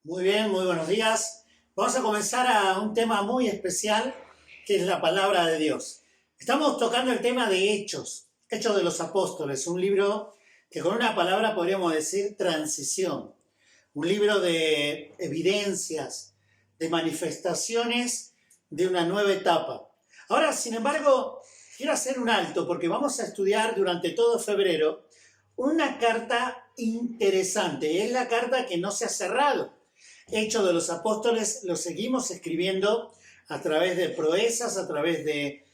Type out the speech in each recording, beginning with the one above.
Muy bien, muy buenos días. Vamos a comenzar a un tema muy especial, que es la palabra de Dios. Estamos tocando el tema de Hechos, Hechos de los Apóstoles, un libro que con una palabra podríamos decir transición, un libro de evidencias, de manifestaciones de una nueva etapa. Ahora, sin embargo, quiero hacer un alto porque vamos a estudiar durante todo febrero una carta interesante. Es la carta que no se ha cerrado. Hechos de los Apóstoles lo seguimos escribiendo a través de proezas, a través de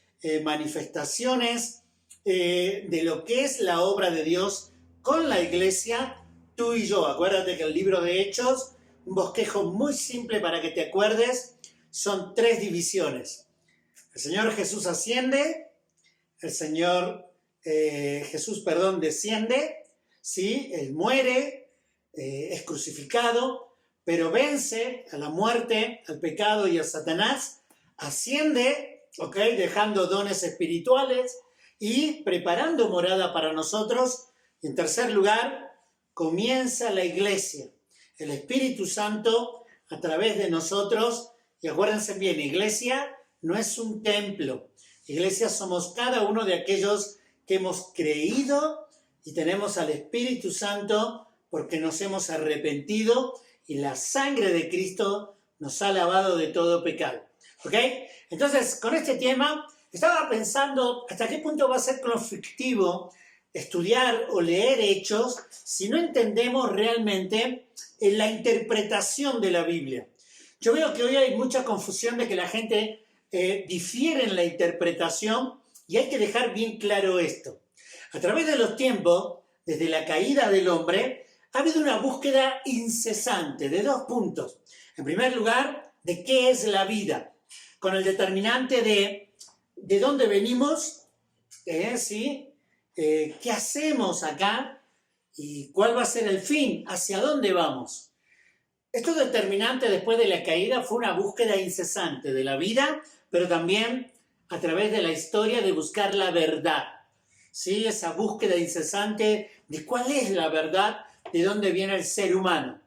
manifestaciones de lo que es la obra de Dios con la iglesia, tú y yo. Acuérdate que el libro de Hechos, un bosquejo muy simple para que te acuerdes, son tres divisiones. El Señor Jesús asciende, el Señor desciende, ¿sí? Él muere, es crucificado, pero vence a la muerte, al pecado y a Satanás, asciende, ¿ok? Dejando dones espirituales y preparando morada para nosotros. Y en tercer lugar, comienza la iglesia, el Espíritu Santo a través de nosotros. Y acuérdense bien, iglesia no es un templo. Iglesia somos cada uno de aquellos que hemos creído y tenemos al Espíritu Santo porque nos hemos arrepentido y la sangre de Cristo nos ha lavado de todo pecado. ¿Ok? Entonces, con este tema, estaba pensando hasta qué punto va a ser conflictivo estudiar o leer Hechos si no entendemos realmente en la interpretación de la Biblia. Yo veo que hoy hay mucha confusión de que la gente difiere en la interpretación y hay que dejar bien claro esto. A través de los tiempos, desde la caída del hombre, ha habido una búsqueda incesante de dos puntos. En primer lugar, de qué es la vida, con el determinante de dónde venimos, ¿sí? ¿Qué hacemos acá? ¿Y cuál va a ser el fin? ¿Hacia dónde vamos? Esto determinante después de la caída fue una búsqueda incesante de la vida, pero también a través de la historia de buscar la verdad. ¿Sí? Esa búsqueda incesante de cuál es la verdad, de dónde viene el ser humano.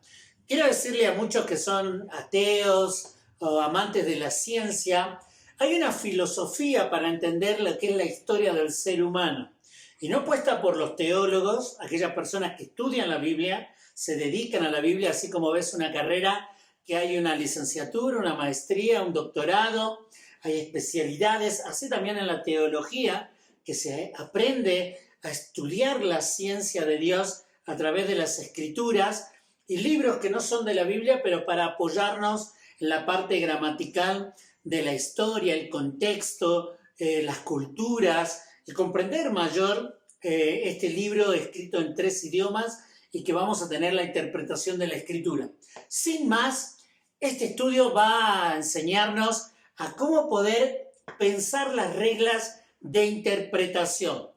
Quiero decirle a muchos que son ateos o amantes de la ciencia, hay una filosofía para entender lo que es la historia del ser humano. Y no puesta por los teólogos, aquellas personas que estudian la Biblia, se dedican a la Biblia, así como ves una carrera que hay una licenciatura, una maestría, un doctorado, hay especialidades, así también en la teología, que se aprende a estudiar la ciencia de Dios a través de las escrituras y libros que no son de la Biblia, pero para apoyarnos en la parte gramatical de la historia, el contexto, las culturas, y comprender mayor este libro escrito en 3 idiomas y que vamos a tener la interpretación de la escritura. Sin más, este estudio va a enseñarnos a cómo poder pensar las reglas de interpretación.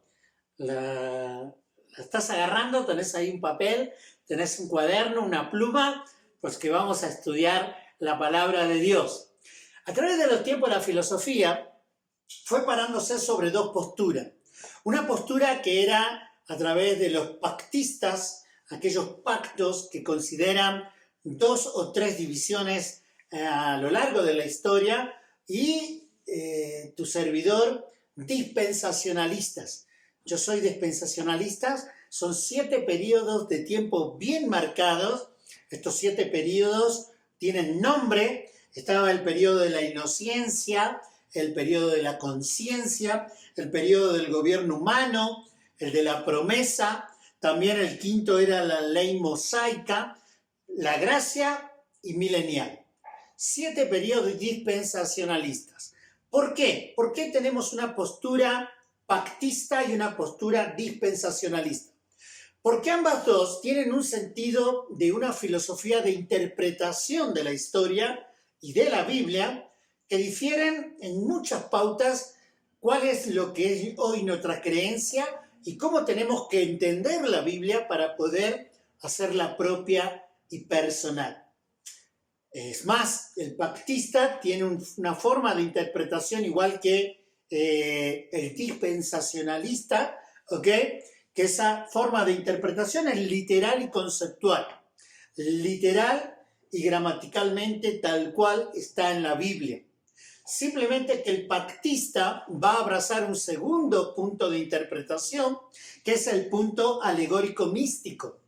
La estás agarrando, tenés ahí un papel, tenés un cuaderno, una pluma, pues que vamos a estudiar la palabra de Dios. A través de los tiempos la filosofía fue parándose sobre dos posturas. Una postura que era a través de los pactistas, aquellos pactos que consideran 2 o 3 divisiones a lo largo de la historia, y tu servidor, dispensacionalistas. Yo soy dispensacionalista, son 7 periodos de tiempo bien marcados. Estos 7 periodos tienen nombre. Estaba el periodo de la inocencia, el periodo de la conciencia, el periodo del gobierno humano, el de la promesa, también el quinto era la ley mosaica, la gracia y milenial. 7 periodos dispensacionalistas. ¿Por qué? ¿Por qué tenemos una postura pactista y una postura dispensacionalista? Porque ambas dos tienen un sentido de una filosofía de interpretación de la historia y de la Biblia que difieren en muchas pautas cuál es lo que es hoy nuestra creencia y cómo tenemos que entender la Biblia para poder hacerla propia y personal. Es más, el pactista tiene una forma de interpretación igual que el dispensacionalista, ¿ok? Que esa forma de interpretación es literal y conceptual. Literal y gramaticalmente tal cual está en la Biblia. Simplemente que el pactista va a abrazar un segundo punto de interpretación, que es el punto alegórico místico.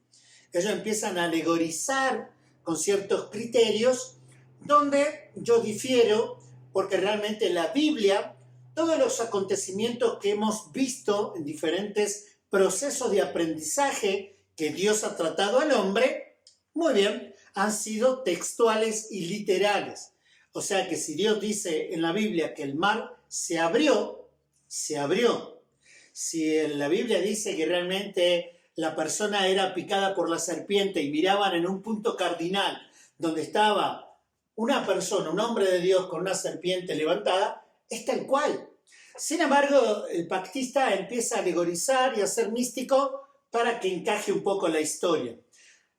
Ellos empiezan a alegorizar con ciertos criterios, donde yo difiero, porque realmente la Biblia, todos los acontecimientos que hemos visto en diferentes procesos de aprendizaje que Dios ha tratado al hombre, muy bien, han sido textuales y literales. O sea que si Dios dice en la Biblia que el mar se abrió, se abrió. Si en la Biblia dice que realmente la persona era picada por la serpiente y miraban en un punto cardinal donde estaba una persona, un hombre de Dios con una serpiente levantada, es tal cual. Sin embargo, el pactista empieza a alegorizar y a ser místico para que encaje un poco la historia.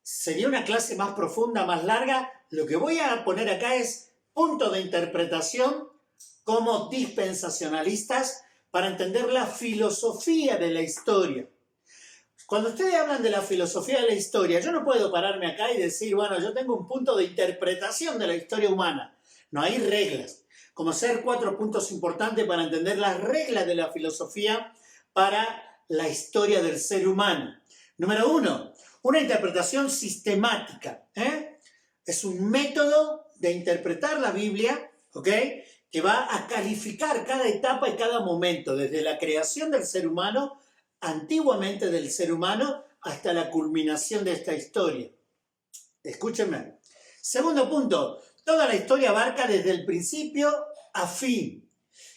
Sería una clase más profunda, más larga. Lo que voy a poner acá es punto de interpretación como dispensacionalistas para entender la filosofía de la historia. Cuando ustedes hablan de la filosofía de la historia, yo no puedo pararme acá y decir, bueno, yo tengo un punto de interpretación de la historia humana. No hay reglas. Como ser 4 puntos importantes para entender las reglas de la filosofía para la historia del ser humano. Número 1, una interpretación sistemática. Es un método de interpretar la Biblia, ¿ok?, que va a calificar cada etapa y cada momento, desde la creación del ser humano, antiguamente del ser humano, hasta la culminación de esta historia. Escúchenme. Segundo punto, toda la historia abarca desde el principio a fin.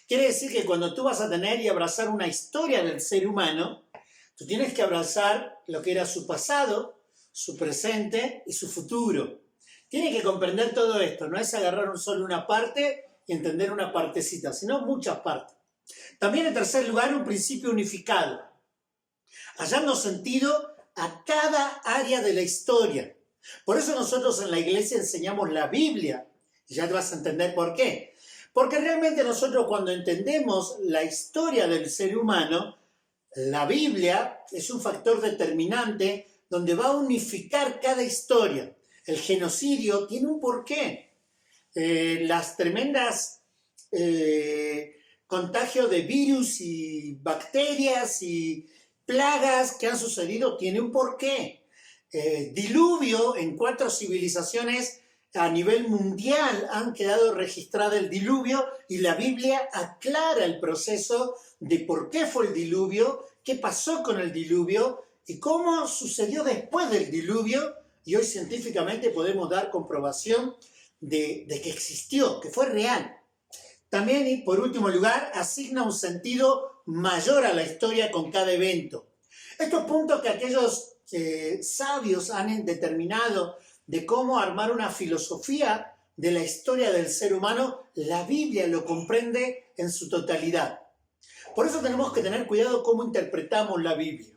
Quiere decir que cuando tú vas a tener y abrazar una historia del ser humano, tú tienes que abrazar lo que era su pasado, su presente y su futuro. Tienes que comprender todo esto, no es agarrar solo una parte y entender una partecita, sino muchas partes. También en tercer lugar, un principio unificado, hallando sentido a cada área de la historia. Por eso nosotros en la iglesia enseñamos la Biblia, y ya te vas a entender por qué. Porque realmente nosotros cuando entendemos la historia del ser humano, la Biblia es un factor determinante donde va a unificar cada historia. El genocidio tiene un porqué. Las tremendas contagios de virus y bacterias y plagas que han sucedido tiene un porqué. Diluvio en 4 civilizaciones a nivel mundial han quedado registrado el diluvio y la Biblia aclara el proceso de por qué fue el diluvio, qué pasó con el diluvio y cómo sucedió después del diluvio. Y hoy científicamente podemos dar comprobación de que existió, que fue real. También, y por último lugar, asigna un sentido mayor a la historia con cada evento. Estos puntos que aquellos sabios han determinado de cómo armar una filosofía de la historia del ser humano, la Biblia lo comprende en su totalidad. Por eso tenemos que tener cuidado cómo interpretamos la Biblia.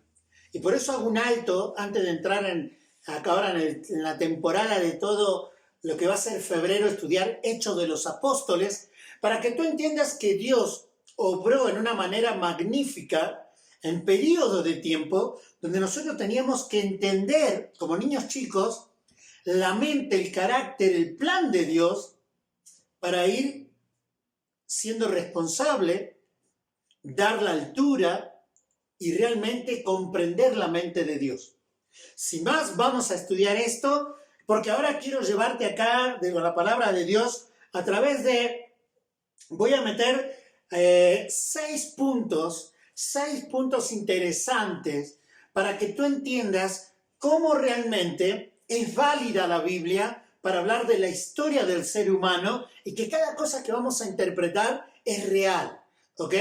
Y por eso hago un alto antes de entrar acá ahora en la temporada de todo lo que va a ser febrero, estudiar Hechos de los Apóstoles, para que tú entiendas que Dios obró en una manera magnífica en periodos de tiempo donde nosotros teníamos que entender, como niños chicos, la mente, el carácter, el plan de Dios para ir siendo responsable, dar la altura y realmente comprender la mente de Dios. Sin más, vamos a estudiar esto, porque ahora quiero llevarte acá de la palabra de Dios a través de, voy a meter 6 puntos interesantes para que tú entiendas cómo realmente es válida la Biblia para hablar de la historia del ser humano y que cada cosa que vamos a interpretar es real, ¿ok?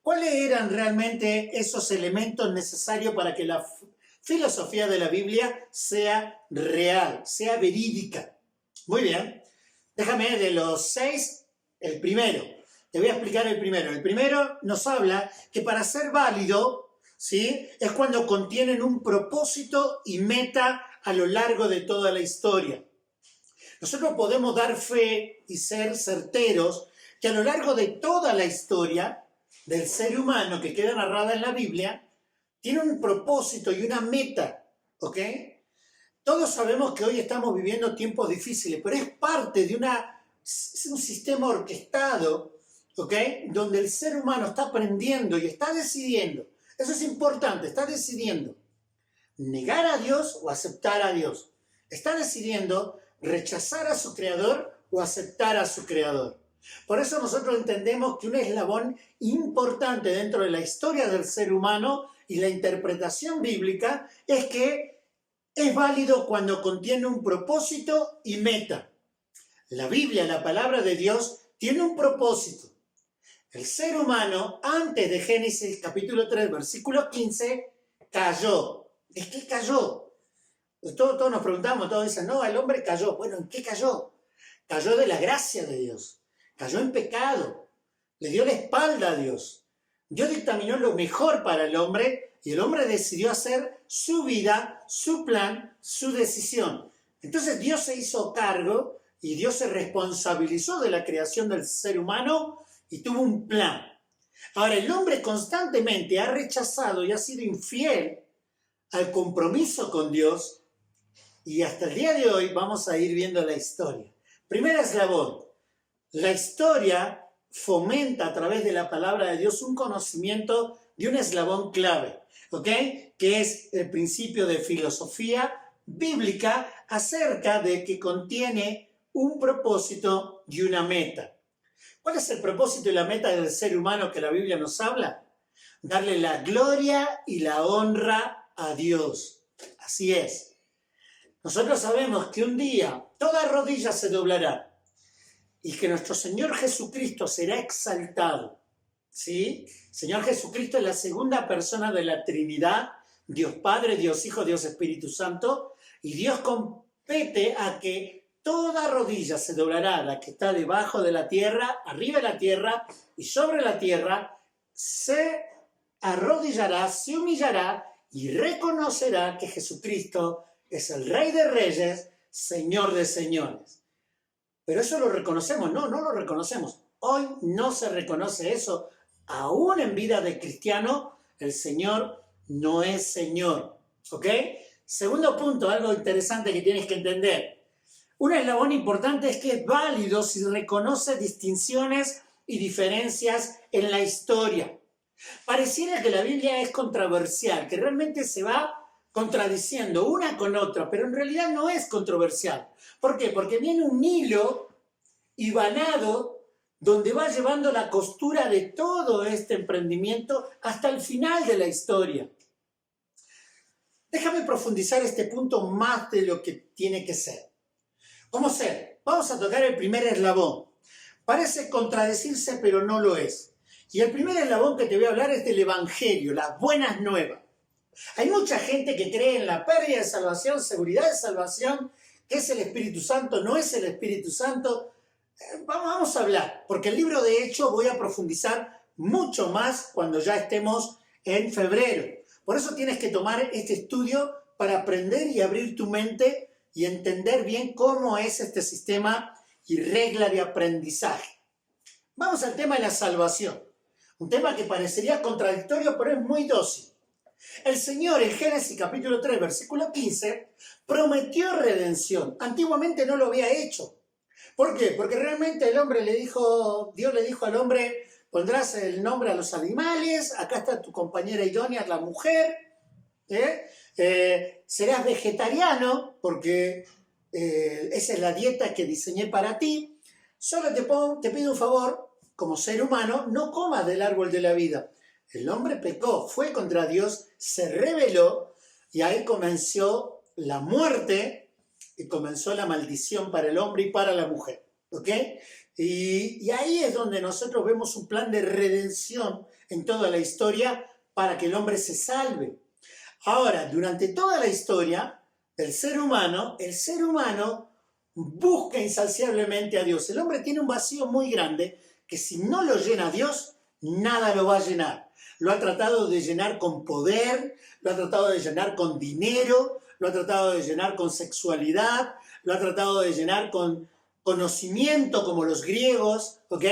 ¿Cuáles eran realmente esos elementos necesarios para que la filosofía de la Biblia sea real, sea verídica? Muy bien, déjame de los 6, el primero. Te voy a explicar el primero. El primero nos habla que para ser válido, ¿sí?, es cuando contienen un propósito y meta a lo largo de toda la historia. Nosotros podemos dar fe y ser certeros que a lo largo de toda la historia del ser humano que queda narrada en la Biblia, tiene un propósito y una meta, ¿ok? Todos sabemos que hoy estamos viviendo tiempos difíciles, pero es parte de es un sistema orquestado, ¿ok? Donde el ser humano está aprendiendo y está decidiendo. Eso es importante, está decidiendo negar a Dios o aceptar a Dios. Está decidiendo rechazar a su creador o aceptar a su creador. Por eso nosotros entendemos que un eslabón importante dentro de la historia del ser humano y la interpretación bíblica es que es válido cuando contiene un propósito y meta. La Biblia, la palabra de Dios, tiene un propósito. El ser humano, antes de Génesis capítulo 3, versículo 15, cayó. ¿De qué cayó? Todos nos preguntamos, todos dicen, no, el hombre cayó. Bueno, ¿en qué cayó? Cayó de la gracia de Dios. Cayó en pecado. Le dio la espalda a Dios. Dios dictaminó lo mejor para el hombre y el hombre decidió hacer su vida, su plan, su decisión. Entonces Dios se hizo cargo y Dios se responsabilizó de la creación del ser humano y tuvo un plan. Ahora, el hombre constantemente ha rechazado y ha sido infiel al compromiso con Dios y hasta el día de hoy vamos a ir viendo la historia. Primer eslabón. La historia fomenta a través de la palabra de Dios un conocimiento de un eslabón clave, ¿ok? Que es el principio de filosofía bíblica acerca de que contiene un propósito y una meta. ¿Cuál es el propósito y la meta del ser humano que la Biblia nos habla? Darle la gloria y la honra a Dios. Así es. Nosotros sabemos que un día toda rodilla se doblará y que nuestro Señor Jesucristo será exaltado. ¿Sí? Señor Jesucristo es la segunda persona de la Trinidad, Dios Padre, Dios Hijo, Dios Espíritu Santo, y Dios compete a que toda rodilla se doblará, la que está debajo de la tierra, arriba de la tierra y sobre la tierra, se arrodillará, se humillará y reconocerá que Jesucristo es el Rey de Reyes, Señor de Señores. Pero eso lo reconocemos, no lo reconocemos. Hoy no se reconoce eso. Aún en vida de cristiano, el Señor no es Señor. ¿Ok? Segundo punto, algo interesante que tienes que entender. Un eslabón importante es que es válido si reconoce distinciones y diferencias en la historia. Pareciera que la Biblia es controversial, que realmente se va contradiciendo una con otra, pero en realidad no es controversial. ¿Por qué? Porque viene un hilo hilvanado donde va llevando la costura de todo este emprendimiento hasta el final de la historia. Déjame profundizar este punto más de lo que tiene que ser. ¿Cómo ser? Vamos a tocar el primer eslabón. Parece contradecirse, pero no lo es. Y el primer eslabón que te voy a hablar es del Evangelio, las buenas nuevas. Hay mucha gente que cree en la pérdida de salvación, seguridad de salvación, que es el Espíritu Santo, no es el Espíritu Santo. Vamos a hablar, porque el libro de Hechos voy a profundizar mucho más cuando ya estemos en febrero. Por eso tienes que tomar este estudio para aprender y abrir tu mente y entender bien cómo es este sistema y regla de aprendizaje. Vamos al tema de la salvación. Un tema que parecería contradictorio, pero es muy dócil. El Señor en Génesis capítulo 3, versículo 15, prometió redención. Antiguamente no lo había hecho. ¿Por qué? Porque realmente Dios le dijo al hombre, pondrás el nombre a los animales, acá está tu compañera idónea, la mujer, serás vegetariano, porque esa es la dieta que diseñé para ti. Solo te pido un favor, como ser humano, no comas del árbol de la vida. El hombre pecó, fue contra Dios, se rebeló y ahí comenzó la muerte y comenzó la maldición para el hombre y para la mujer. ¿Ok? Y ahí es donde nosotros vemos un plan de redención en toda la historia para que el hombre se salve. Ahora, durante toda la historia del ser humano, el ser humano busca insaciablemente a Dios. El hombre tiene un vacío muy grande que si no lo llena Dios, nada lo va a llenar. Lo ha tratado de llenar con poder, lo ha tratado de llenar con dinero, lo ha tratado de llenar con sexualidad, lo ha tratado de llenar con conocimiento como los griegos, ¿ok?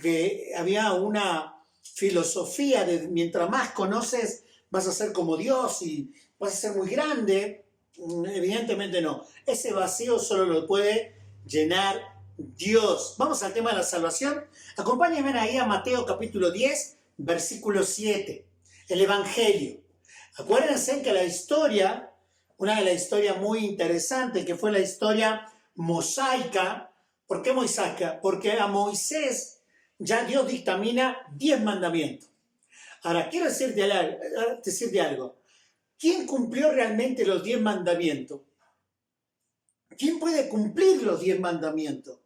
Que había una filosofía de mientras más conoces vas a ser como Dios y vas a ser muy grande. Evidentemente no. Ese vacío solo lo puede llenar Dios. Vamos al tema de la salvación. Acompáñenme ahí a Mateo capítulo 10, versículo 7. El Evangelio. Acuérdense que la historia, una de las historias muy interesantes, que fue la historia mosaica. ¿Por qué mosaica? Porque a Moisés ya Dios dictamina 10 mandamientos. Ahora, quiero decirte algo. ¿Quién cumplió realmente los 10 mandamientos? ¿Quién puede cumplir los 10 mandamientos?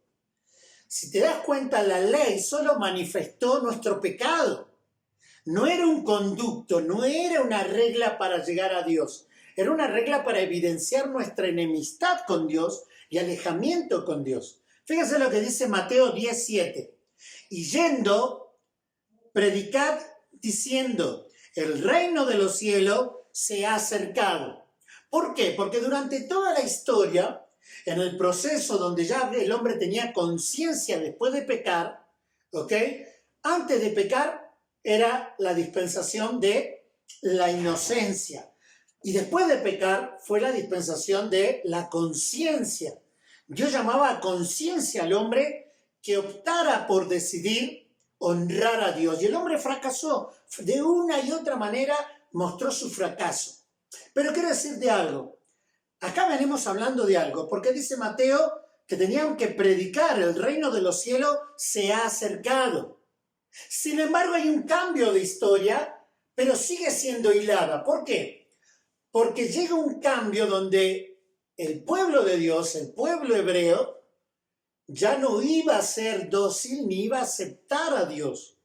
Si te das cuenta, la ley solo manifestó nuestro pecado. No era un conducto, no era una regla para llegar a Dios. Era una regla para evidenciar nuestra enemistad con Dios y alejamiento con Dios. Fíjense lo que dice Mateo 10:7. Y yendo, predicad diciendo, el reino de los cielos se ha acercado. ¿Por qué? Porque durante toda la historia, en el proceso donde ya el hombre tenía conciencia después de pecar, ¿ok? Antes de pecar era la dispensación de la inocencia. Y después de pecar fue la dispensación de la conciencia. Dios llamaba a conciencia al hombre que optara por decidir honrar a Dios. Y el hombre fracasó. De una y otra manera mostró su fracaso. Pero quiero decirte algo. Acá venimos hablando de algo, porque dice Mateo que tenían que predicar, el reino de los cielos se ha acercado. Sin embargo, hay un cambio de historia, pero sigue siendo hilada. ¿Por qué? Porque llega un cambio donde el pueblo de Dios, el pueblo hebreo, ya no iba a ser dócil ni iba a aceptar a Dios.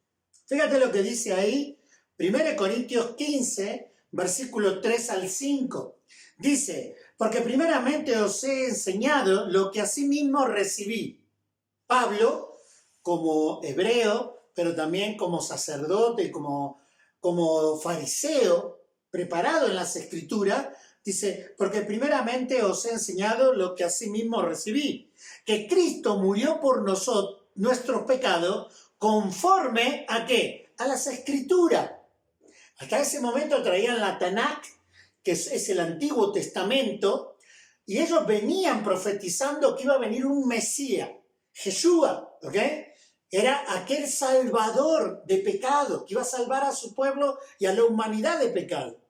Fíjate lo que dice ahí, 1 Corintios 15, versículo 3 al 5. Dice, porque primeramente os he enseñado lo que asimismo recibí. Pablo, como hebreo, pero también como sacerdote, como fariseo, preparado en las Escrituras, dice, porque primeramente os he enseñado lo que asimismo recibí, que Cristo murió por nosotros, nuestros pecados, conforme ¿a qué? A las Escrituras. Hasta ese momento traían la Tanakh, que es el Antiguo Testamento, y ellos venían profetizando que iba a venir un Mesías, Yeshua, ¿ok? Era aquel salvador de pecado, que iba a salvar a su pueblo y a la humanidad de pecado.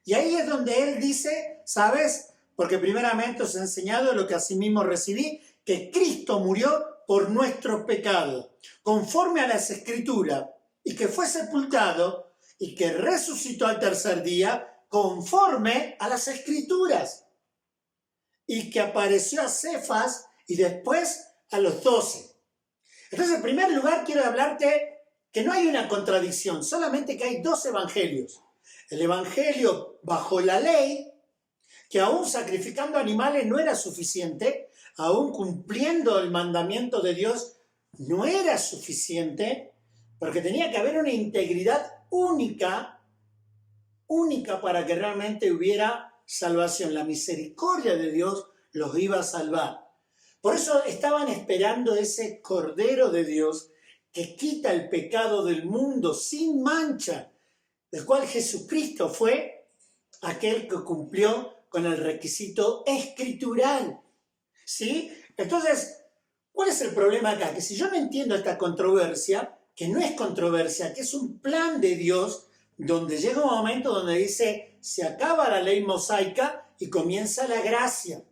Y ahí es donde él dice, ¿sabes? Porque primeramente os he enseñado lo que asimismo recibí, que Cristo murió por nuestros pecados, conforme a las Escrituras, y que fue sepultado y que resucitó al tercer día, conforme a las Escrituras, y que apareció a Cefas y después a los 12. Entonces, en primer lugar, quiero hablarte que no hay una contradicción, solamente que hay 2 evangelios. El evangelio bajo la ley, que aún sacrificando animales no era suficiente, aún cumpliendo el mandamiento de Dios no era suficiente, porque tenía que haber una integridad única para que realmente hubiera salvación. La misericordia de Dios los iba a salvar. Por eso estaban esperando ese Cordero de Dios que quita el pecado del mundo sin mancha, del cual Jesucristo fue aquel que cumplió con el requisito escritural. ¿Sí? Entonces, ¿cuál es el problema acá? Que si yo no entiendo esta controversia, que no es controversia, que es un plan de Dios, donde llega un momento donde dice, se acaba la ley mosaica y comienza la gracia.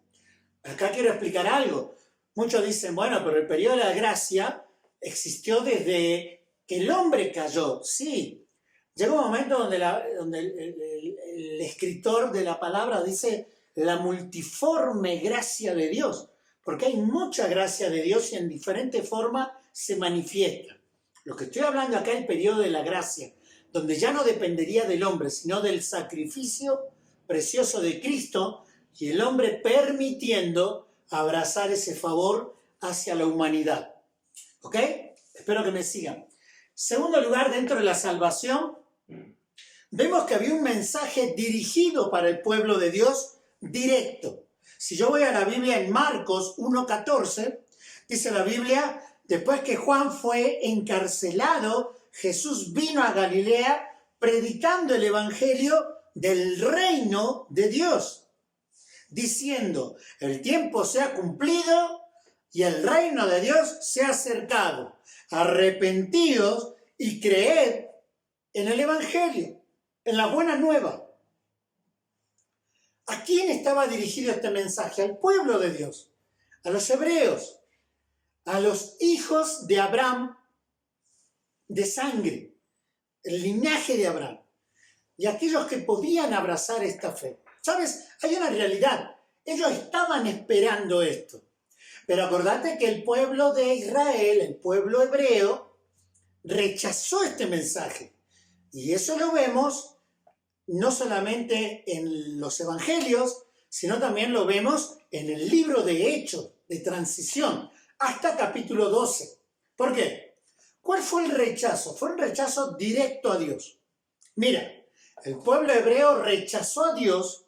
Acá quiero explicar algo. Muchos dicen, bueno, pero el periodo de la gracia existió desde que el hombre cayó. Sí, llega un momento donde el escritor de la palabra dice la multiforme gracia de Dios, porque hay mucha gracia de Dios y en diferentes formas se manifiesta. Lo que estoy hablando acá es el periodo de la gracia, donde ya no dependería del hombre, sino del sacrificio precioso de Cristo y el hombre permitiendo abrazar ese favor hacia la humanidad. ¿Ok? Espero que me sigan. Segundo lugar, dentro de la salvación, vemos que había un mensaje dirigido para el pueblo de Dios directo. Si yo voy a la Biblia en Marcos 1:14, dice la Biblia, después que Juan fue encarcelado, Jesús vino a Galilea predicando el evangelio del reino de Dios. diciendo, el tiempo se ha cumplido y el reino de Dios se ha acercado. Arrepentíos y creed en el Evangelio, en la buena nueva. ¿A quién estaba dirigido este mensaje? Al pueblo de Dios, a los hebreos, a los hijos de Abraham de sangre, el linaje de Abraham, y aquellos que podían abrazar esta fe. ¿Sabes? Hay una realidad. Ellos estaban esperando esto. Pero acordate que el pueblo de Israel, el pueblo hebreo, rechazó este mensaje. Y eso lo vemos no solamente en los evangelios, sino también lo vemos en el libro de Hechos, de transición, hasta capítulo 12. ¿Por qué? ¿Cuál fue el rechazo? Fue un rechazo directo a Dios. Mira, el pueblo hebreo rechazó a Dios,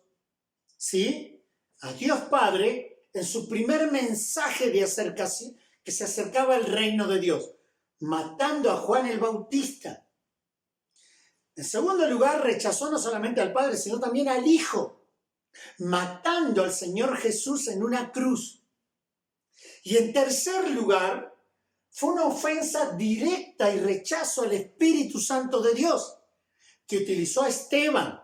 ¿sí? A Dios Padre, en su primer mensaje de acercación, que se acercaba al reino de Dios, matando a Juan el Bautista. En segundo lugar, rechazó no solamente al Padre, sino también al Hijo, matando al Señor Jesús en una cruz. Y en tercer lugar, fue una ofensa directa y rechazo al Espíritu Santo de Dios, que utilizó a Esteban.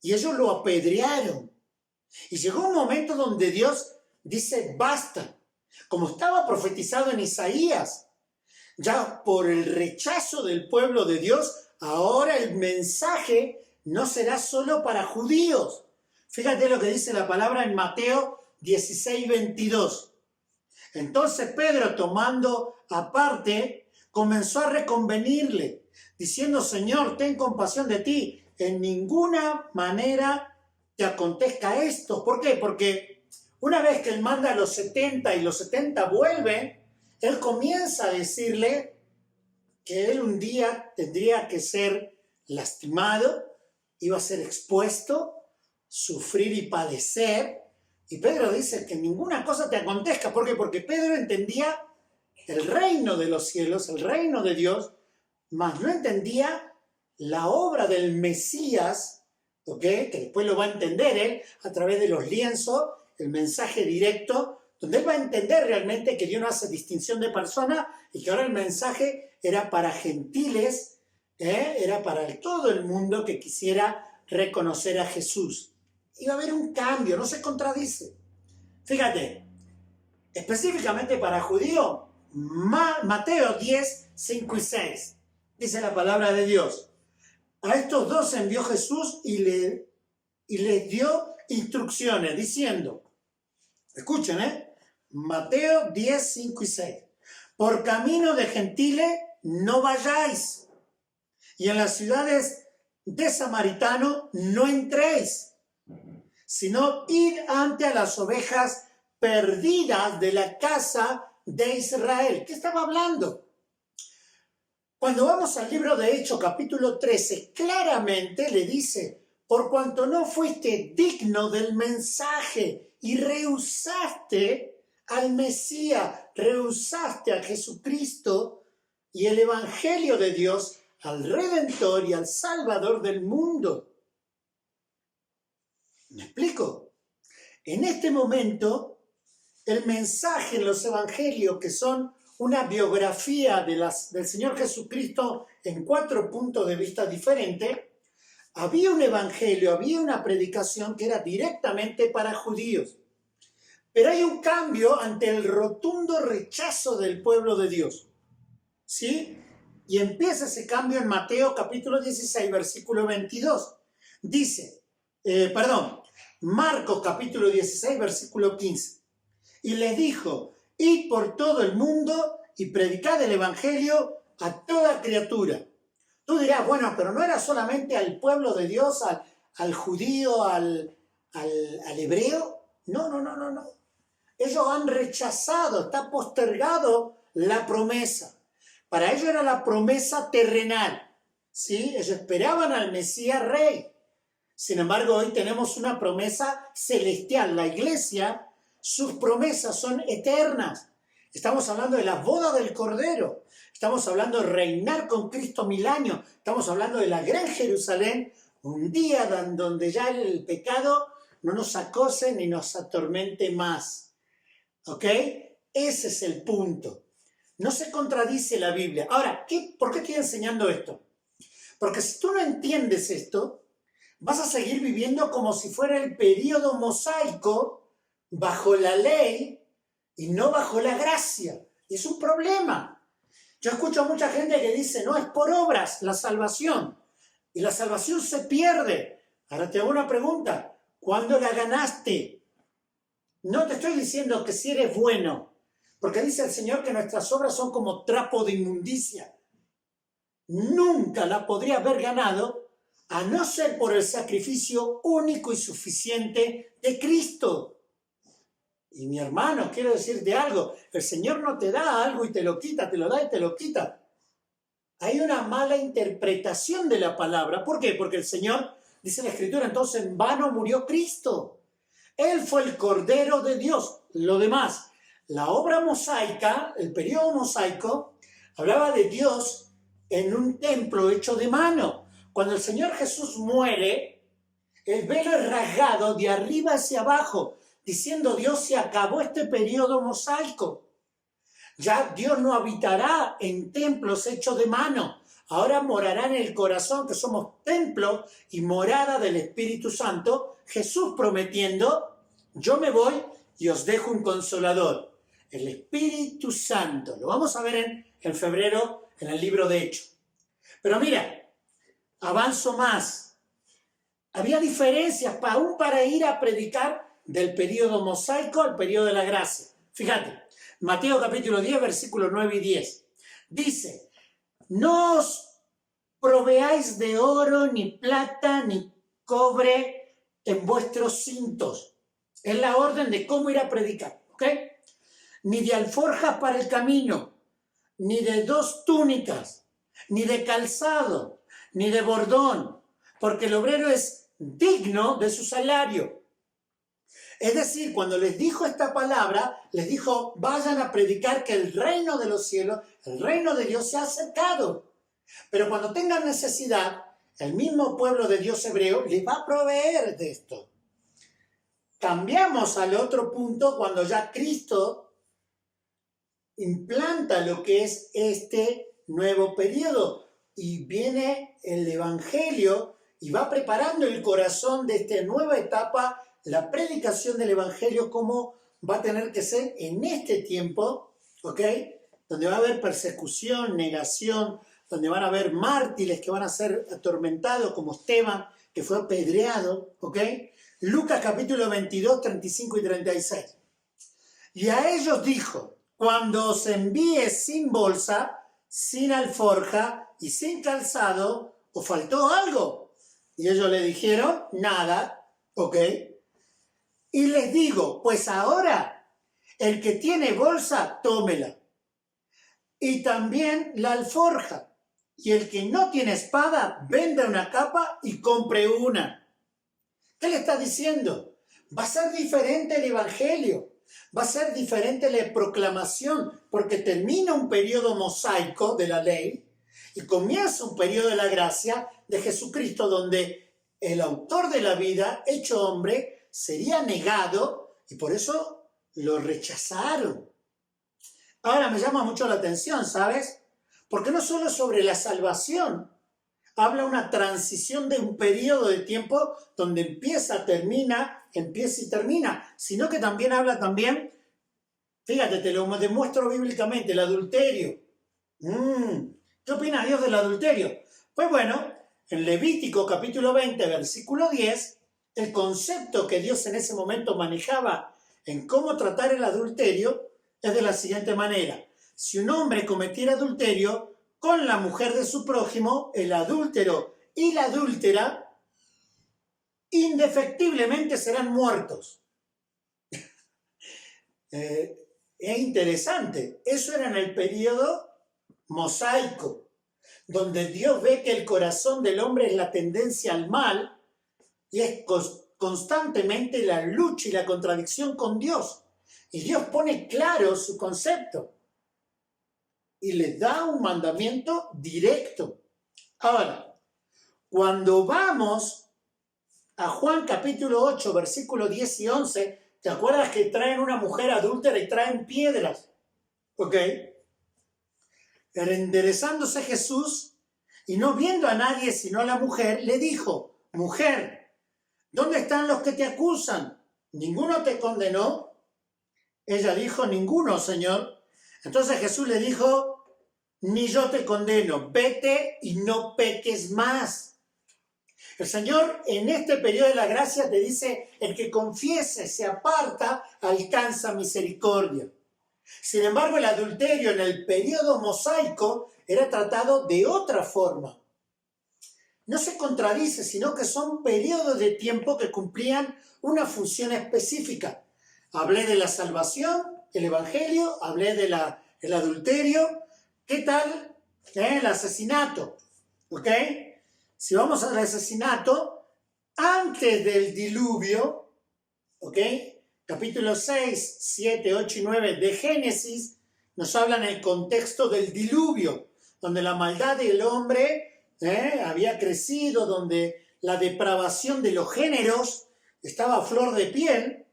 Y ellos lo apedrearon. Y llegó un momento donde Dios dice, basta. Como estaba profetizado en Isaías, ya por el rechazo del pueblo de Dios, ahora el mensaje no será solo para judíos. Fíjate lo que dice la palabra en Mateo 16:22. Entonces Pedro, tomando aparte, comenzó a reconvenirle, diciendo, Señor, ten compasión de ti, en ninguna manera te acontezca esto. ¿Por qué? Porque una vez que él manda a los 70 y los 70 vuelven, él comienza a decirle que él un día tendría que ser lastimado, iba a ser expuesto, sufrir y padecer. Y Pedro dice que ninguna cosa te acontezca. ¿Por qué? Porque Pedro entendía el reino de los cielos, el reino de Dios, mas no entendía la obra del Mesías, ¿ok? Que después lo va a entender él a través de los lienzos, el mensaje directo, donde él va a entender realmente que Dios no hace distinción de persona y que ahora el mensaje era para gentiles, era para todo el mundo que quisiera reconocer a Jesús. Iba a haber un cambio, no se contradice. Fíjate, específicamente para judío, Mateo 10, 5 y 6, dice la palabra de Dios. A estos dos envió Jesús y les dio instrucciones diciendo, escuchen, Mateo 10, 5 y 6. Por camino de gentiles no vayáis, y en las ciudades de samaritanos no entréis, sino id ante a las ovejas perdidas de la casa de Israel. ¿Qué estaba hablando? Cuando vamos al libro de Hechos, capítulo 13, claramente le dice, por cuanto no fuiste digno del mensaje y rehusaste al Mesías, rehusaste a Jesucristo y el Evangelio de Dios, al Redentor y al Salvador del mundo. ¿Me explico? En este momento, el mensaje en los Evangelios, que son una biografía del Señor Jesucristo en 4 puntos de vista diferentes, había un evangelio, había una predicación que era directamente para judíos. Pero hay un cambio ante el rotundo rechazo del pueblo de Dios. ¿Sí? Y empieza ese cambio en Mateo capítulo 16, versículo 22. Dice, Marcos capítulo 16, versículo 15. Y les dijo, id por todo el mundo y predicad el evangelio a toda criatura. Tú dirás, bueno, pero no era solamente al pueblo de Dios, al judío, al hebreo. No. Ellos han rechazado, está postergado la promesa. Para ellos era la promesa terrenal, ¿sí? Ellos esperaban al Mesías Rey. Sin embargo, hoy tenemos una promesa celestial. La iglesia, sus promesas son eternas. Estamos hablando de la boda del Cordero. Estamos hablando de reinar con Cristo 1000 años. Estamos hablando de la gran Jerusalén, un día donde ya el pecado no nos acose ni nos atormente más. ¿Ok? Ese es el punto. No se contradice la Biblia. Ahora, ¿por qué estoy enseñando esto? Porque si tú no entiendes esto, vas a seguir viviendo como si fuera el período mosaico bajo la ley y no bajo la gracia. Y es un problema. Yo escucho a mucha gente que dice, no, es por obras la salvación. Y la salvación se pierde. Ahora te hago una pregunta. ¿Cuándo la ganaste? No te estoy diciendo que si eres bueno, porque dice el Señor que nuestras obras son como trapo de inmundicia. Nunca la podría haber ganado a no ser por el sacrificio único y suficiente de Cristo. Y mi hermano, quiero decirte algo, el Señor no te da algo y te lo quita, te lo da y te lo quita. Hay una mala interpretación de la palabra. ¿Por qué? Porque el Señor, dice la Escritura, entonces en vano murió Cristo. Él fue el Cordero de Dios. Lo demás, la obra mosaica, el periodo mosaico, hablaba de Dios en un templo hecho de mano. Cuando el Señor Jesús muere, el velo es rasgado de arriba hacia abajo, diciendo Dios se acabó este periodo mosaico. Ya Dios no habitará en templos hechos de mano. Ahora morará en el corazón, que somos templo y morada del Espíritu Santo. Jesús prometiendo, yo me voy y os dejo un consolador. El Espíritu Santo. Lo vamos a ver en febrero en el libro de Hechos. Pero mira, avanzo más. Había diferencias aún para ir a predicar del periodo mosaico al periodo de la gracia. Fíjate, Mateo capítulo 10, versículos 9 y 10. Dice, no os proveáis de oro, ni plata, ni cobre en vuestros cintos. Es la orden de cómo ir a predicar, ¿ok? Ni de alforjas para el camino, ni de 2 túnicas, ni de calzado, ni de bordón, porque el obrero es digno de su salario. Es decir, cuando les dijo esta palabra, les dijo, vayan a predicar que el reino de los cielos, el reino de Dios se ha acercado. Pero cuando tengan necesidad, el mismo pueblo de Dios hebreo les va a proveer de esto. Cambiamos al otro punto cuando ya Cristo implanta lo que es este nuevo periodo y viene el Evangelio y va preparando el corazón de esta nueva etapa, la predicación del Evangelio, cómo va a tener que ser en este tiempo, ¿ok? Donde va a haber persecución, negación, donde van a haber mártires que van a ser atormentados, como Esteban, que fue apedreado, ¿ok? Lucas capítulo 22, 35 y 36. Y a ellos dijo, cuando os envíe sin bolsa, sin alforja y sin calzado, ¿os faltó algo? Y ellos le dijeron, nada, ¿ok? Y les digo, pues ahora, el que tiene bolsa, tómela. Y también la alforja. Y el que no tiene espada, venda una capa y compre una. ¿Qué le está diciendo? Va a ser diferente el Evangelio. Va a ser diferente la proclamación, porque termina un periodo mosaico de la ley y comienza un periodo de la gracia de Jesucristo, donde el autor de la vida, hecho hombre, sería negado y por eso lo rechazaron. Ahora me llama mucho la atención, ¿sabes? Porque no solo sobre la salvación, habla una transición de un periodo de tiempo donde empieza y termina, sino que también habla fíjate, te lo demuestro bíblicamente, el adulterio. ¿Qué opina Dios del adulterio? Pues bueno, en Levítico capítulo 20, versículo 10, el concepto que Dios en ese momento manejaba en cómo tratar el adulterio es de la siguiente manera. Si un hombre cometiera adulterio con la mujer de su prójimo, el adúltero y la adúltera indefectiblemente serán muertos. Es interesante. Eso era en el periodo mosaico, donde Dios ve que el corazón del hombre es la tendencia al mal y es constantemente la lucha y la contradicción con Dios. Y Dios pone claro su concepto y les da un mandamiento directo. Ahora, cuando vamos a Juan capítulo 8, versículos 10 y 11, ¿te acuerdas que traen una mujer adúltera y traen piedras? ¿Ok? Pero enderezándose Jesús y no viendo a nadie sino a la mujer, le dijo, mujer, ¿dónde están los que te acusan? ¿Ninguno te condenó? Ella dijo, ninguno, Señor. Entonces Jesús le dijo, ni yo te condeno, vete y no peques más. El Señor en este periodo de la gracia te dice, el que confiese, se aparta, alcanza misericordia. Sin embargo, el adulterio en el periodo mosaico era tratado de otra forma. No se contradice, sino que son periodos de tiempo que cumplían una función específica. Hablé de la salvación, el evangelio, hablé del adulterio. ¿Qué tal el asesinato? ¿Ok? Si vamos al asesinato, antes del diluvio, ¿ok? Capítulo 6, 7, 8 y 9 de Génesis nos hablan en el contexto del diluvio, donde la maldad del hombre había crecido, donde la depravación de los géneros estaba a flor de piel,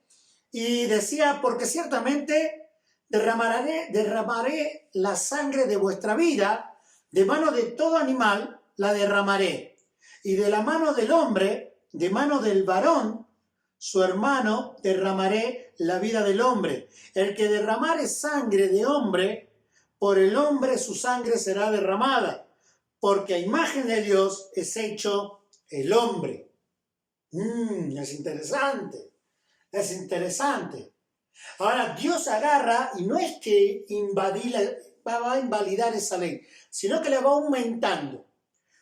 y decía, porque ciertamente derramaré la sangre de vuestra vida, de mano de todo animal la derramaré, y de la mano del hombre, de mano del varón, su hermano, derramaré la vida del hombre. El que derramare sangre de hombre, por el hombre su sangre será derramada, porque a imagen de Dios es hecho el hombre. Es interesante, es interesante. Ahora, Dios agarra y no es que va a invalidar esa ley, sino que la va aumentando.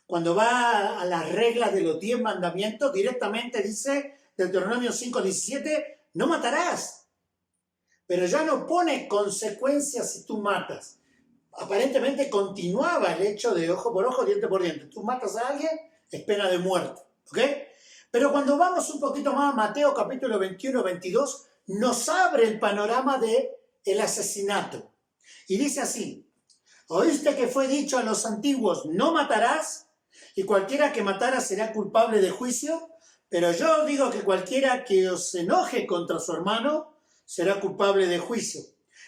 Cuando va a las reglas de los 10 mandamientos, directamente dice, Deuteronomio 5:17, no matarás. Pero ya no pone consecuencias si tú matas. Aparentemente continuaba el hecho de ojo por ojo, diente por diente. Tú matas a alguien, es pena de muerte. ¿Ok? Pero cuando vamos un poquito más a Mateo capítulo 21, 22, nos abre el panorama del asesinato. Y dice así, ¿oíste que fue dicho a los antiguos, no matarás? Y cualquiera que matara será culpable de juicio. Pero yo digo que cualquiera que os enoje contra su hermano será culpable de juicio.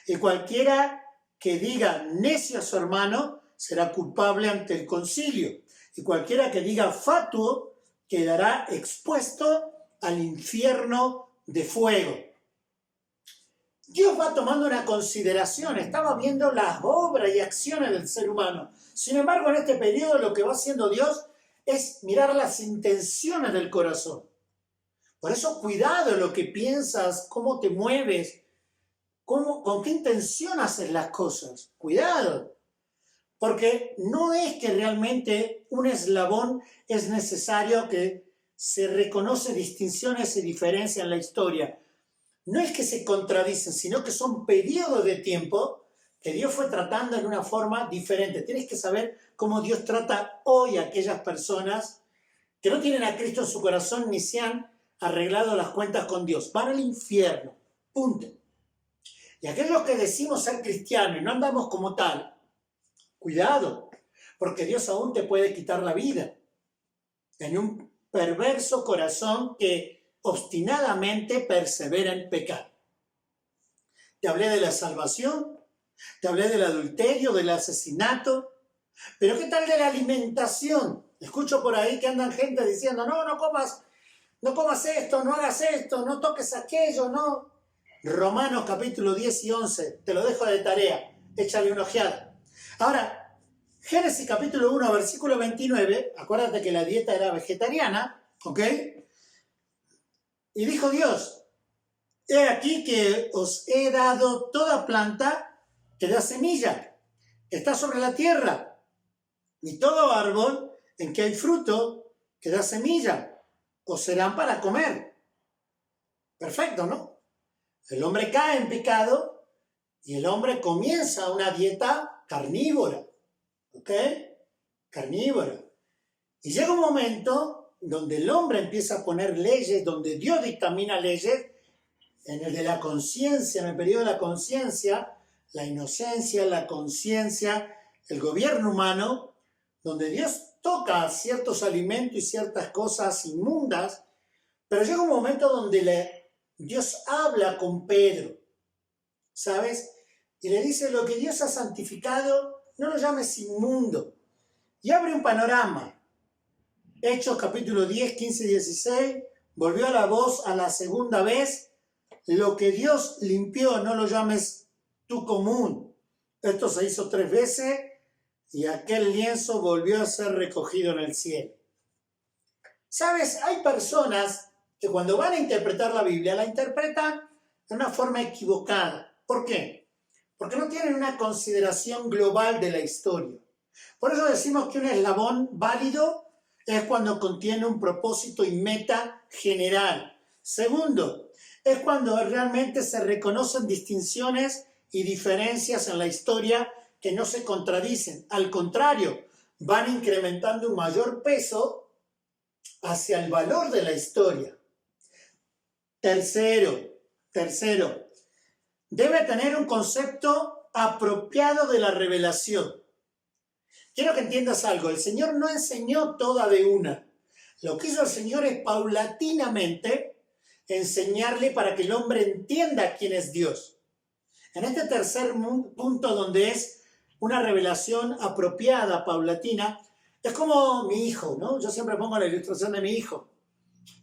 Y cualquiera que diga necio a su hermano será culpable ante el concilio. Y cualquiera que diga fatuo quedará expuesto al infierno de fuego. Dios va tomando una consideración, estaba viendo las obras y acciones del ser humano. Sin embargo, en este periodo lo que va haciendo Dios es mirar las intenciones del corazón. Por eso, cuidado en lo que piensas, cómo te mueves, con qué intención haces las cosas. Cuidado. Porque no es que realmente un eslabón es necesario que se reconoce distinciones y diferencias en la historia. No es que se contradicen, sino que son periodos de tiempo que Dios fue tratando en una forma diferente. Tienes que saber cómo Dios trata hoy a aquellas personas que no tienen a Cristo en su corazón ni se han arreglado las cuentas con Dios. Van al infierno. Punto. Y aquellos que decimos ser cristianos y no andamos como tal, cuidado, porque Dios aún te puede quitar la vida en un perverso corazón que obstinadamente persevera en pecar. Te hablé de la salvación, te hablé del adulterio, del asesinato, pero ¿qué tal de la alimentación? Escucho por ahí que andan gente diciendo, no comas esto, no hagas esto, no toques aquello, no. Romanos capítulo 10 y 11, te lo dejo de tarea, échale una ojeada. Ahora, Génesis capítulo 1, versículo 29, acuérdate que la dieta era vegetariana, ¿ok? Y dijo Dios, he aquí que os he dado toda planta que da semilla, que está sobre la tierra, y todo árbol en que hay fruto que da semilla, os serán para comer. Perfecto, ¿no? El hombre cae en pecado y el hombre comienza una dieta carnívora, ¿ok? Carnívora. Y llega un momento donde el hombre empieza a poner leyes, donde Dios dictamina leyes, en el de la conciencia, en el periodo de la conciencia, la inocencia, la conciencia, el gobierno humano, donde Dios toca ciertos alimentos y ciertas cosas inmundas Pero llega un momento donde Dios habla con Pedro, ¿sabes? Y le dice, lo que Dios ha santificado, no lo llames inmundo. Y abre un panorama. Hechos capítulo 10, 15 y 16, volvió a la voz a la segunda vez, lo que Dios limpió, no lo llames tú común. Esto se hizo 3 veces y aquel lienzo volvió a ser recogido en el cielo. ¿Sabes? Hay personas que cuando van a interpretar la Biblia, la interpretan de una forma equivocada. ¿Por qué? Porque no tienen una consideración global de la historia. Por eso decimos que un eslabón válido es cuando contiene un propósito y meta general. Segundo, es cuando realmente se reconocen distinciones y diferencias en la historia que no se contradicen. Al contrario, van incrementando un mayor peso hacia el valor de la historia. Tercero, debe tener un concepto apropiado de la revelación. Quiero que entiendas algo, el Señor no enseñó toda de una. Lo que hizo el Señor es paulatinamente enseñarle para que el hombre entienda quién es Dios. En este tercer punto, donde es una revelación apropiada, paulatina, es como mi hijo, ¿no? Yo siempre pongo la ilustración de mi hijo.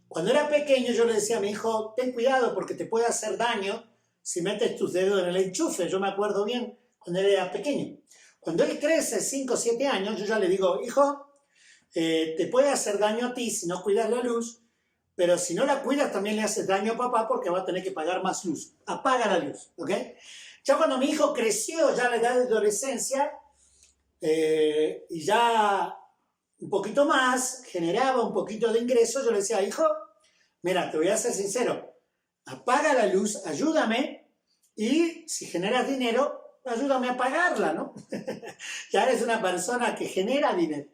Cuando era pequeño yo le decía a mi hijo, ten cuidado porque te puede hacer daño si metes tus dedos en el enchufe. Yo me acuerdo bien cuando él era pequeño. Cuando él crece 5 o 7 años, yo ya le digo, hijo, te puede hacer daño a ti si no cuidas la luz, pero si no la cuidas también le haces daño a papá porque va a tener que pagar más luz. Apaga la luz, ¿ok? Ya cuando mi hijo creció, ya a la edad de adolescencia, y ya un poquito más, generaba un poquito de ingreso, yo le decía, hijo, mira, te voy a ser sincero, apaga la luz, ayúdame, y si generas dinero, ayúdame a pagarla, ¿no? Ya eres una persona que genera dinero.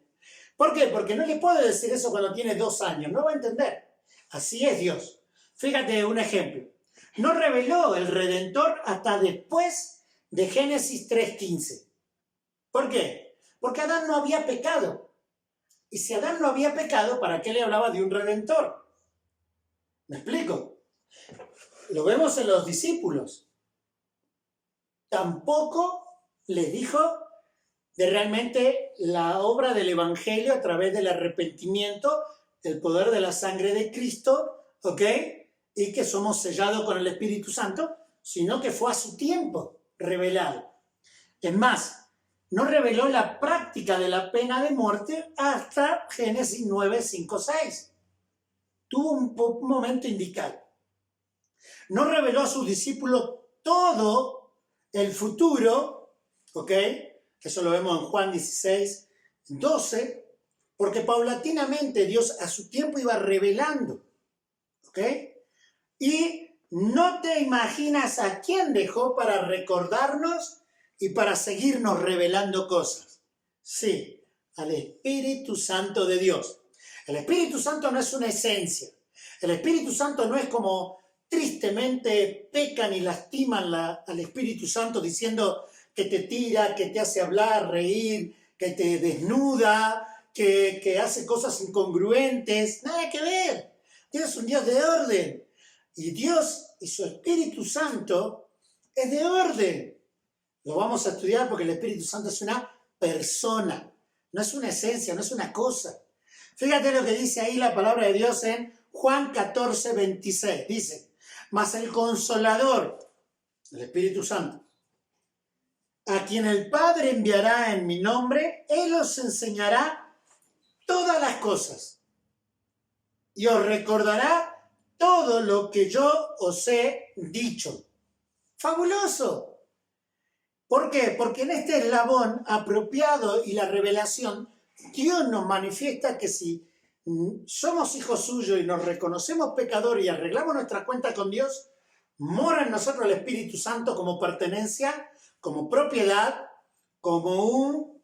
¿Por qué? Porque no le puedo decir eso cuando tiene 2 años, no va a entender. Así es Dios. Fíjate un ejemplo. No reveló el Redentor hasta después de Génesis 3:15. ¿Por qué? Porque Adán no había pecado. Y si Adán no había pecado, ¿para qué le hablaba de un Redentor? ¿Me explico? Lo vemos en los discípulos. Tampoco les dijo de realmente la obra del Evangelio a través del arrepentimiento, el poder de la sangre de Cristo, ¿ok? Y que somos sellados con el Espíritu Santo, sino que fue a su tiempo revelado. Es más, no reveló la práctica de la pena de muerte hasta Génesis 9, 5, 6. Tuvo un momento indicado. No reveló a sus discípulos todo el futuro, ¿ok? Eso lo vemos en Juan 16, 12, porque paulatinamente Dios a su tiempo iba revelando, ¿ok? Y no te imaginas a quién dejó para recordarnos y para seguirnos revelando cosas. Sí, al Espíritu Santo de Dios. El Espíritu Santo no es una esencia. El Espíritu Santo no es como tristemente pecan y lastiman al Espíritu Santo diciendo que te tira, que te hace hablar, reír, que te desnuda, que hace cosas incongruentes. Nada que ver. Dios es un Dios de orden. Y Dios y su Espíritu Santo es de orden. Lo vamos a estudiar porque el Espíritu Santo es una persona. No es una esencia, no es una cosa. Fíjate lo que dice ahí la palabra de Dios en Juan 14, 26. Dice, mas el Consolador, el Espíritu Santo, a quien el Padre enviará en mi nombre, Él os enseñará todas las cosas y os recordará todo lo que yo os he dicho. ¡Fabuloso! ¿Por qué? Porque en este eslabón apropiado y la revelación, Dios nos manifiesta que si somos hijos suyos y nos reconocemos pecadores y arreglamos nuestra cuenta con Dios, mora en nosotros el Espíritu Santo como pertenencia, como propiedad, como un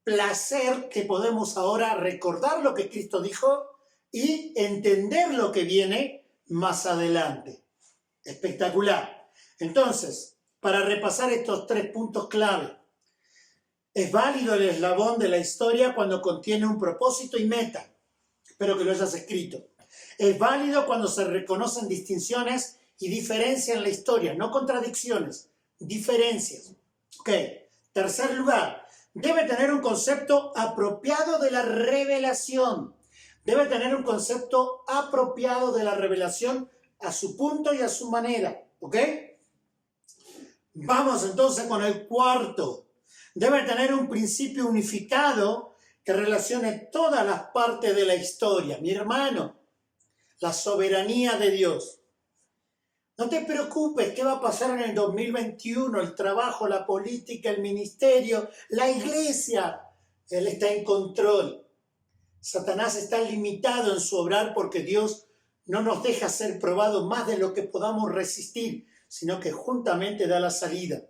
placer que podemos ahora recordar lo que Cristo dijo y entender lo que viene más adelante. Espectacular. Entonces, para repasar estos 3 puntos clave, es válido el eslabón de la historia cuando contiene un propósito y meta. Espero que lo hayas escrito. Es válido cuando se reconocen distinciones y diferencias en la historia, no contradicciones, diferencias. Ok, tercer lugar, debe tener un concepto apropiado de la revelación. Debe tener un concepto apropiado de la revelación a su punto y a su manera. ¿Ok? Vamos entonces con el cuarto. Debe tener un principio unificado que relacione todas las partes de la historia. Mi hermano, la soberanía de Dios. No te preocupes, ¿qué va a pasar en el 2021? El trabajo, la política, el ministerio, la iglesia. Él está en control. Satanás está limitado en su obrar porque Dios no nos deja ser probados más de lo que podamos resistir, sino que juntamente da la salida.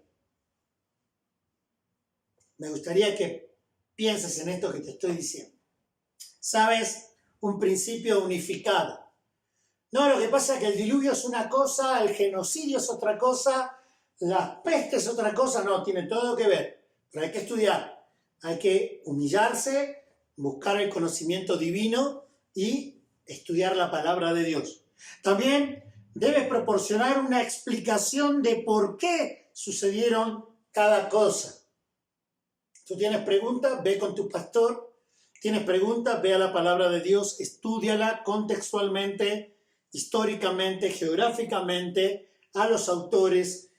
Me gustaría que pienses en esto que te estoy diciendo. ¿Sabes? Un principio unificado. No, lo que pasa es que el diluvio es una cosa, el genocidio es otra cosa, las pestes es otra cosa. No, tiene todo que ver. Pero hay que estudiar, hay que humillarse, buscar el conocimiento divino y estudiar la palabra de Dios. También debes proporcionar una explicación de por qué sucedieron cada cosa. Tú tienes preguntas, ve con tu pastor. Tienes preguntas, ve a la palabra de Dios, estúdiala contextualmente, históricamente, geográficamente, a los autores.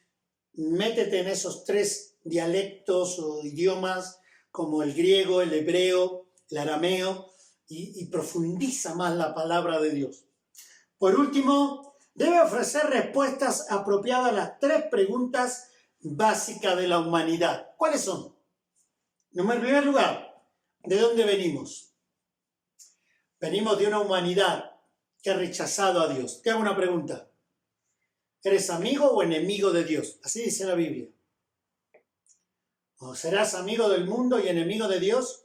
Métete en esos 3 dialectos o idiomas como el griego, el hebreo, el arameo y profundiza más la palabra de Dios. Por último, debe ofrecer respuestas apropiadas a las 3 preguntas básicas de la humanidad. ¿Cuáles son? En primer lugar, ¿de dónde venimos? Venimos de una humanidad que ha rechazado a Dios. Te hago una pregunta. ¿Eres amigo o enemigo de Dios? Así dice la Biblia. ¿O serás amigo del mundo y enemigo de Dios?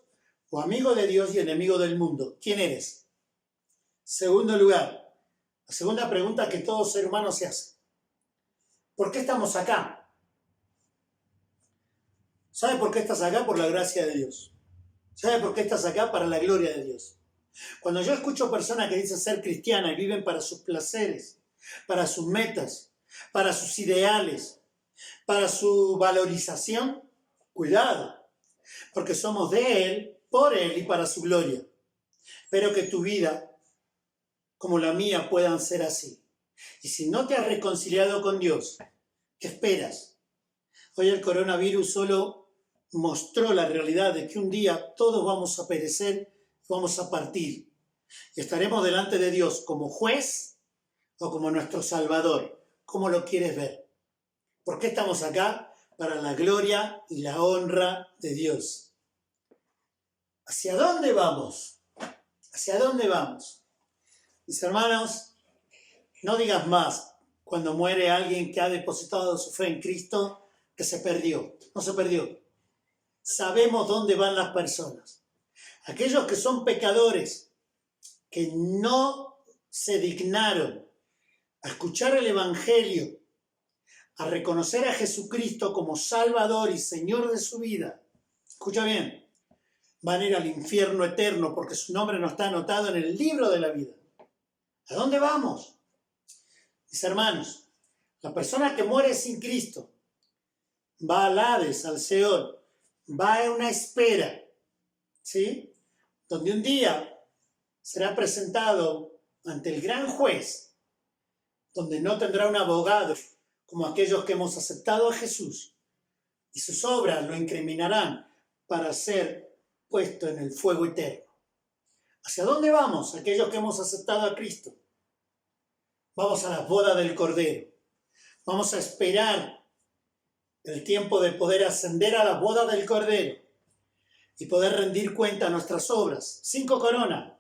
¿O amigo de Dios y enemigo del mundo? ¿Quién eres? Segundo lugar, la segunda pregunta que todo ser humano se hace. ¿Por qué estamos acá? ¿Sabe por qué estás acá? Por la gracia de Dios. ¿Sabe por qué estás acá? Para la gloria de Dios. Cuando yo escucho personas que dicen ser cristianas y viven para sus placeres, para sus metas, para sus ideales, para su valorización, cuidado, porque somos de Él, por Él y para su gloria. Espero que tu vida, como la mía, puedan ser así. Y si no te has reconciliado con Dios, ¿qué esperas? Hoy el coronavirus solo mostró la realidad de que un día todos vamos a perecer, vamos a partir. Y estaremos delante de Dios como juez o como nuestro Salvador. ¿Cómo lo quieres ver? ¿Por qué estamos acá? Para la gloria y la honra de Dios. ¿Hacia dónde vamos? ¿Hacia dónde vamos? Mis hermanos, no digas más cuando muere alguien que ha depositado su fe en Cristo que se perdió. No se perdió. Sabemos dónde van las personas. Aquellos que son pecadores, que no se dignaron a escuchar el Evangelio, a reconocer a Jesucristo como Salvador y Señor de su vida, escucha bien, van a ir al infierno eterno porque su nombre no está anotado en el libro de la vida. ¿A dónde vamos? Mis hermanos, la persona que muere sin Cristo va al Hades, al Seol, va a una espera, ¿sí? Donde un día será presentado ante el gran juez, donde no tendrá un abogado como aquellos que hemos aceptado a Jesús, y sus obras lo incriminarán para ser puesto en el fuego eterno. ¿Hacia dónde vamos aquellos que hemos aceptado a Cristo? Vamos a la boda del Cordero. Vamos a esperar el tiempo de poder ascender a la boda del Cordero y poder rendir cuenta a nuestras obras. 5 coronas,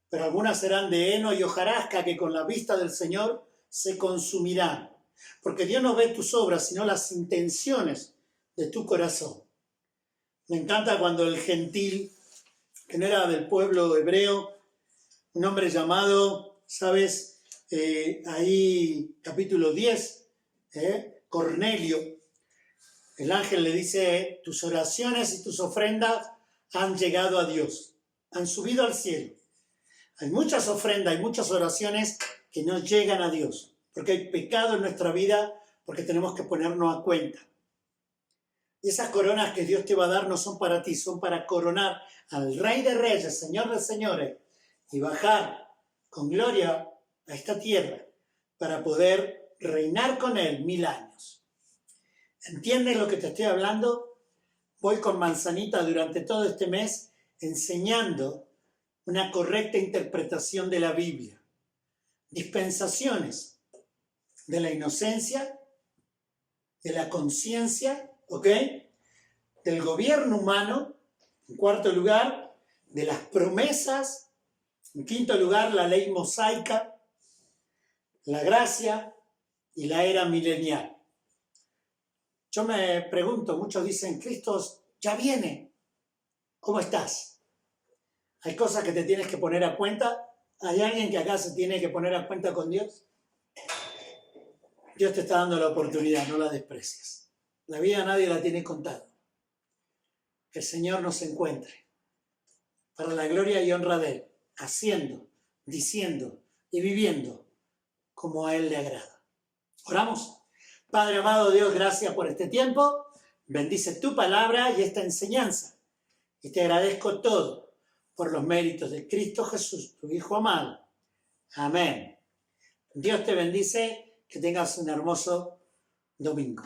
pero algunas serán de heno y hojarasca que con la vista del Señor se consumirán. Porque Dios no ve tus obras, sino las intenciones de tu corazón. Me encanta cuando el gentil, que no era del pueblo hebreo, un hombre llamado, ¿sabes? Ahí capítulo 10, Cornelio, el ángel le dice, tus oraciones y tus ofrendas han llegado a Dios, han subido al cielo. Hay muchas ofrendas, hay muchas oraciones que no llegan a Dios, porque hay pecado en nuestra vida, porque tenemos que ponernos a cuenta. Y esas coronas que Dios te va a dar no son para ti, son para coronar al Rey de Reyes, Señor de Señores, y bajar con gloria a esta tierra para poder reinar con Él 1000 años. ¿Entiendes lo que te estoy hablando? Voy con Manzanita durante todo este mes enseñando una correcta interpretación de la Biblia. Dispensaciones de la inocencia, de la conciencia, ¿ok? Del gobierno humano, en cuarto lugar, de las promesas, en quinto lugar, la ley mosaica, la gracia y la era milenial. Yo me pregunto, muchos dicen, Cristo ya viene, ¿cómo estás? ¿Hay cosas que te tienes que poner a cuenta? ¿Hay alguien que acá se tiene que poner a cuenta con Dios? Dios te está dando la oportunidad, no la desprecies. La vida nadie la tiene contada. Que el Señor nos encuentre para la gloria y honra de Él, haciendo, diciendo y viviendo como a Él le agrada. ¿Oramos? Padre amado Dios, gracias por este tiempo. Bendice tu palabra y esta enseñanza. Y te agradezco todo por los méritos de Cristo Jesús, tu Hijo amado. Amén. Dios te bendice. Que tengas un hermoso domingo.